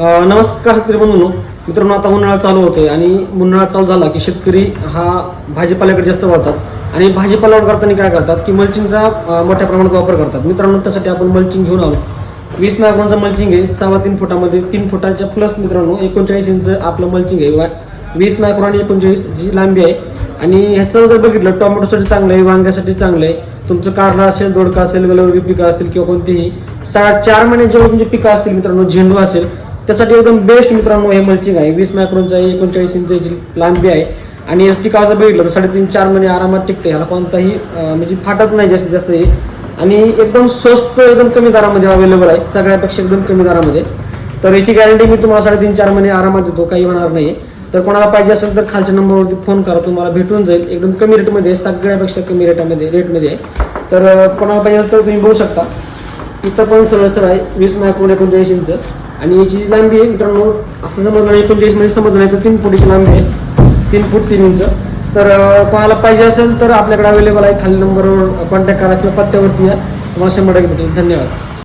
नमस्कार शेतकरी बंधूंनो. मित्रांनो, आता उन्हाळा चालू होतोय आणि उन्हाळा चालू झाला की शेतकरी हा भाजीपाल्याकडे जास्त वळतात आणि भाजीपाला करताना काय करतात की मल्चिंगचा मोठ्या प्रमाणात वापर करतात. मित्रांनो, त्यासाठी आपण मल्चिंग घेऊन आलो. 20 मायक्रॉनचं मल्चिंग आहे. 3.5 फुटामध्ये 3 फुटाच्या प्लस मित्रांनो 39 इंच आपलं मल्चिंग आहे. 20 मायक्रॉन आणि 39 जी लांबी आहे. आणि ह्याचं जर बघितलं टोमॅटोसाठी चांगलं आहे, वांग्यासाठी चांगलं आहे. तुमचं कारला असेल, दोडका असेल, वेगवेगळी पिकं असतील किंवा कोणतीही 4 महिने जेव्हा तुमची पिकं असतील मित्रांनो, झेंडू असेल, त्यासाठी एकदम बेस्ट मित्रांनो हे मल्चिंग आहे. 20 मायक्रॉनचं आहे, 39 इंचाची लांबी आहे आणि याची टिकाव बघितलं तर 3.5-4 महिने आरामात टिकते. ह्याला कोणताही म्हणजे फाटत नाही जास्तीत जास्त हे. आणि एकदम स्वस्त, एकदम कमी दरामध्ये अवेलेबल आहे, सगळ्यापेक्षा एकदम कमी दरामध्ये. तर याची गॅरंटी मी तुम्हाला 3.5-4 महिने आरामात देतो, काही होणार नाही. तर कोणाला पाहिजे असेल तर खालच्या नंबरवरती फोन करा, तुम्हाला भेटून जाईल. एकदम कमी रेटमध्ये, सगळ्यापेक्षा कमी रेटमध्ये आहे. तर कोणाला पाहिजे तर तुम्ही बघू शकता. इथं पण सरळ आहे 20 मायक्रॉन 39 इंच आणि याची लांबी आहे मित्रांनो. असं समजलं नाही 39 मध्ये समजलं नाही तर 3 फुटाची लांबी आहे, 3 फूट 3 इंच. तर कोणाला पाहिजे असेल तर आपल्याकडे अवेलेबल आहे. खाली नंबरवर कॉन्टॅक्ट करा किंवा पत्त्यावरती या, तुम्हाला 100% भेटेल. धन्यवाद.